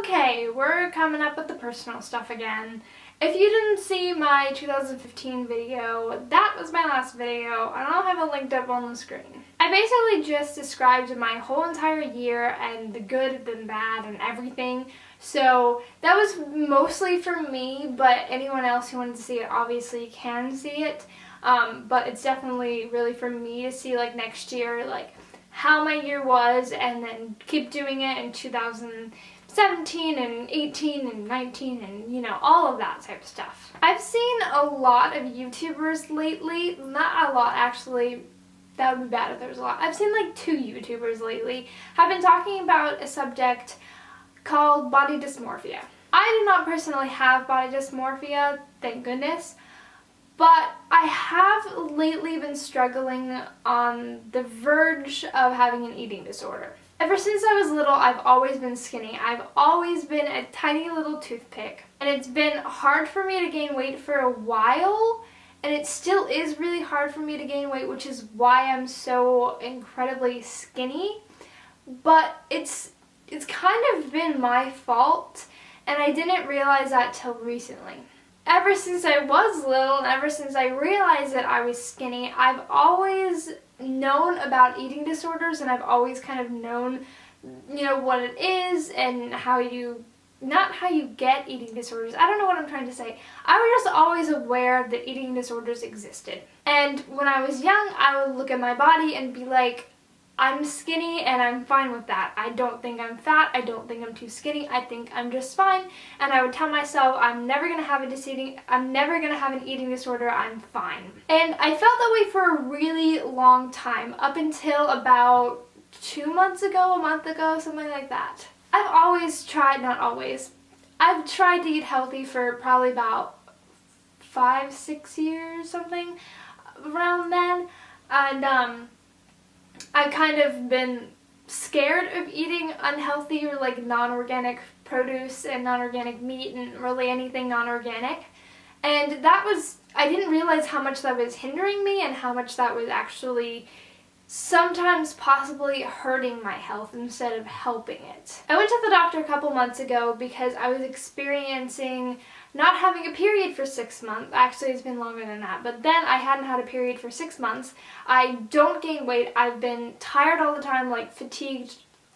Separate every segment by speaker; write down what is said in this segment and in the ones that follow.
Speaker 1: Okay, we're coming up with the personal stuff again. If you didn't see my 2015 video, that was my last video, and I'll have it linked up on the screen. I basically just described my whole entire year and the good and bad and everything. So that was mostly for me, but anyone else who wanted to see it obviously can see it. But it's definitely really for me to see like next year, like how my year was, and then keep doing it in 2017 and 18 and 19 and, you know, all of that type of stuff. I've seen a lot of YouTubers lately, not a lot actually, that would be bad if there was a lot. I've seen like 2 YouTubers lately have been talking about a subject called body dysmorphia. I do not personally have body dysmorphia, thank goodness, but I have lately been struggling on the verge of having an eating disorder. Ever since I was little, I've always been skinny. I've always been a tiny little toothpick. And it's been hard for me to gain weight for a while, and it still is really hard for me to gain weight, which is why I'm so incredibly skinny. But it's kind of been my fault, and I didn't realize that till recently. Ever since I was little, and ever since I realized that I was skinny, I've always known about eating disorders, and I've always kind of known, you know, what it is and how you, not how you get eating disorders. I don't know what I'm trying to say. I was just always aware that eating disorders existed. And when I was young, I would look at my body and be like, I'm skinny and I'm fine with that. I don't think I'm fat. I don't think I'm too skinny. I think I'm just fine. And I would tell myself I'm never gonna have an eating disorder. I'm fine. And I felt that way for a really long time, up until about 2 months ago, a month ago, something like that. I've tried to eat healthy for probably about 5-6 years, something around then. And I've kind of been scared of eating unhealthy or like non-organic produce and non-organic meat and really anything non-organic. And I didn't realize how much that was hindering me and how much that was actually sometimes possibly hurting my health instead of helping it. I went to the doctor a couple months ago because I was experiencing not having a period for 6 months. Actually, it's been longer than that, but then I hadn't had a period for 6 months. I don't gain weight. I've been tired all the time, like fatigued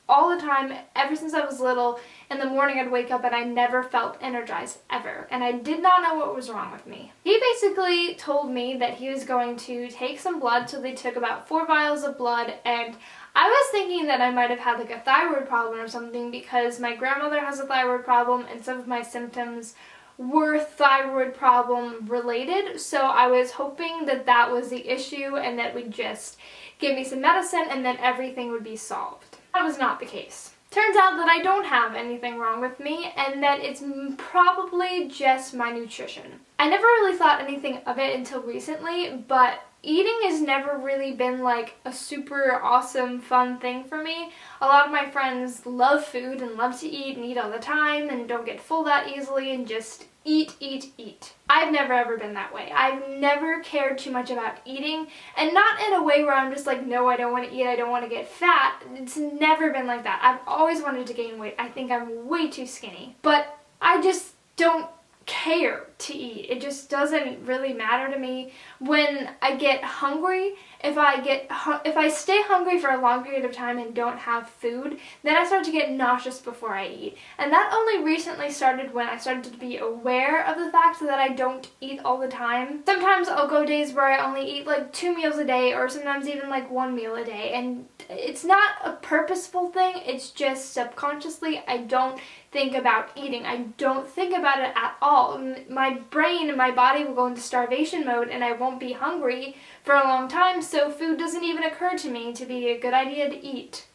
Speaker 1: all the time ever since I was little. In the morning I'd wake up and I never felt energized ever, and I did not know what was wrong with me. He basically told me that he was going to take some blood, so they took about 4 vials of blood, and I was thinking that I might have had like a thyroid problem or something because my grandmother has a thyroid problem and some of my symptoms were thyroid problem related, so I was hoping that that was the issue and that would just give me some medicine and then everything would be solved. That was not the case. Turns out that I don't have anything wrong with me and that it's probably just my nutrition. I never really thought anything of it until recently, but eating has never really been like a super awesome fun thing for me. A lot of my friends love food and love to eat and eat all the time and don't get full that easily and just eat, eat, eat. I've never ever been that way. I've never cared too much about eating, and not in a way where I'm just like, no, I don't want to eat, I don't want to get fat. It's never been like that. I've always wanted to gain weight. I think I'm way too skinny, but I just don't care to eat. It just doesn't really matter to me. When I get hungry, if I stay hungry for a long period of time and don't have food, then I start to get nauseous before I eat. And that only recently started when I started to be aware of the fact that I don't eat all the time. Sometimes I'll go days where I only eat like 2 meals a day, or sometimes even like 1 meal a day. And it's not a purposeful thing, it's just subconsciously I don't think about eating. I don't think about it at all. My brain and my body will go into starvation mode and I won't be hungry for a long time, so food doesn't even occur to me to be a good idea to eat.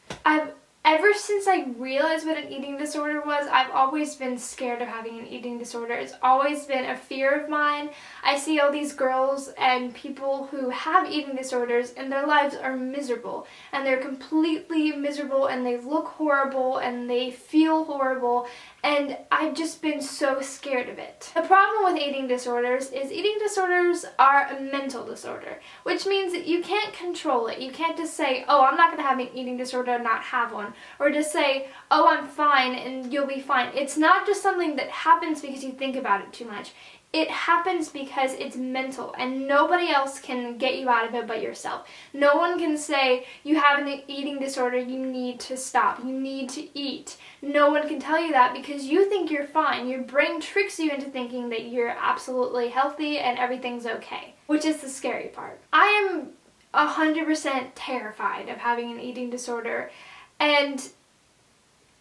Speaker 1: Ever since I realized what an eating disorder was, I've always been scared of having an eating disorder. It's always been a fear of mine. I see all these girls and people who have eating disorders and their lives are miserable. And they're completely miserable and they look horrible and they feel horrible. and I've just been so scared of it. The problem with eating disorders is eating disorders are a mental disorder, which means that you can't control it. You can't just say, oh, I'm not going to have an eating disorder and not have one, or just say, oh, I'm fine and you'll be fine. It's not just something that happens because you think about it too much. It happens because it's mental, and nobody else can get you out of it but yourself. No one can say, you have an eating disorder, you need to stop, you need to eat. No one can tell you that because you think you're fine. Your brain tricks you into thinking that you're absolutely healthy and everything's okay, which is the scary part. I am 100% terrified of having an eating disorder, and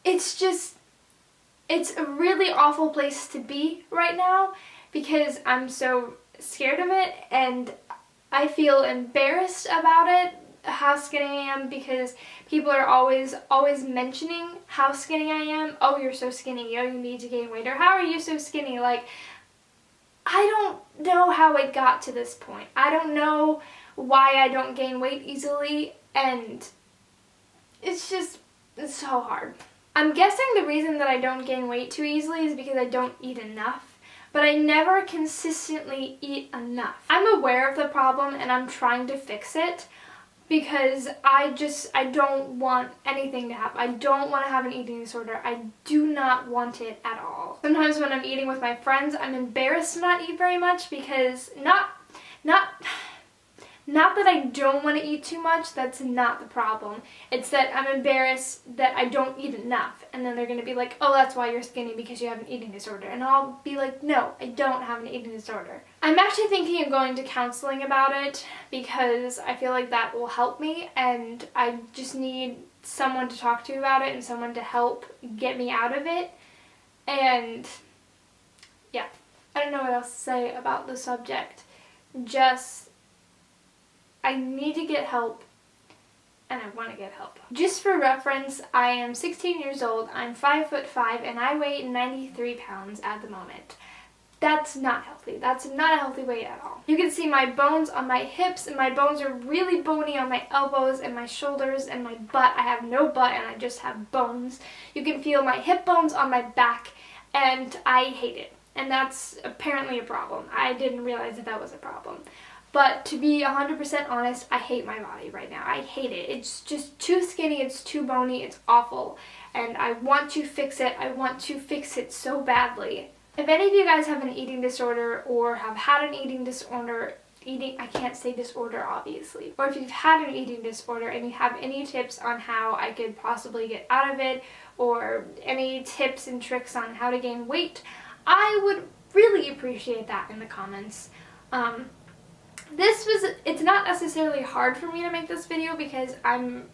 Speaker 1: it's a really awful place to be right now, because I'm so scared of it, and I feel embarrassed about it, how skinny I am, because people are always mentioning how skinny I am. Oh, you're so skinny, oh, you need to gain weight, or how are you so skinny? Like, I don't know how it got to this point. I don't know why I don't gain weight easily, and it's so hard. I'm guessing the reason that I don't gain weight too easily is because I don't eat enough. But I never consistently eat enough. I'm aware of the problem and I'm trying to fix it, because I don't want anything to happen. I don't want to have an eating disorder. I do not want it at all. Sometimes when I'm eating with my friends, I'm embarrassed to not eat very much, because not that I don't want to eat too much, that's not the problem. It's that I'm embarrassed that I don't eat enough. And then they're going to be like, oh, that's why you're skinny, because you have an eating disorder. And I'll be like, no, I don't have an eating disorder. I'm actually thinking of going to counseling about it, because I feel like that will help me, and I just need someone to talk to about it and someone to help get me out of it. And yeah, I don't know what else to say about the subject. I need to get help, and I want to get help. Just for reference, I am 16 years old, I'm 5'5", and I weigh 93 pounds at the moment. That's not healthy. That's not a healthy weight at all. You can see my bones on my hips, and my bones are really bony on my elbows and my shoulders and my butt. I have no butt and I just have bones. You can feel my hip bones on my back, and I hate it. And that's apparently a problem. I didn't realize that was a problem. But to be 100% honest, I hate my body right now. I hate it. It's just too skinny, it's too bony, it's awful. And I want to fix it. I want to fix it so badly. If any of you guys have an eating disorder or have had an eating disorder, I can't say disorder obviously, or if you've had an eating disorder and you have any tips on how I could possibly get out of it, or any tips and tricks on how to gain weight, I would really appreciate that in the comments. It's not necessarily hard for me to make this video, because I'm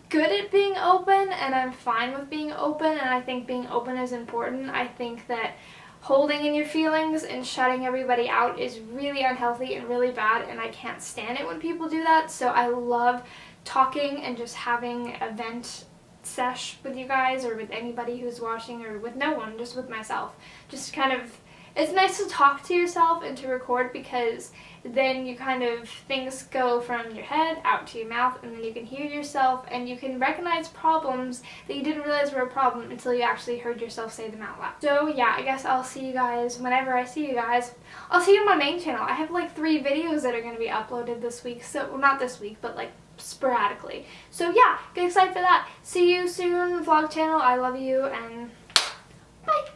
Speaker 1: good at being open, and I'm fine with being open, and I think being open is important. I think that holding in your feelings and shutting everybody out is really unhealthy and really bad, and I can't stand it when people do that. So I love talking and just having a vent sesh with you guys, or with anybody who's watching, or with no one, just with myself. Just kind of, it's nice to talk to yourself and to record, because then you kind of, things go from your head out to your mouth, and then you can hear yourself, and you can recognize problems that you didn't realize were a problem until you actually heard yourself say them out loud. So yeah, I guess I'll see you guys whenever I see you guys. I'll see you on my main channel. I have like 3 videos that are going to be uploaded this week, so, well, not this week, but like sporadically. So yeah, get excited for that. See you soon, vlog channel. I love you, and bye.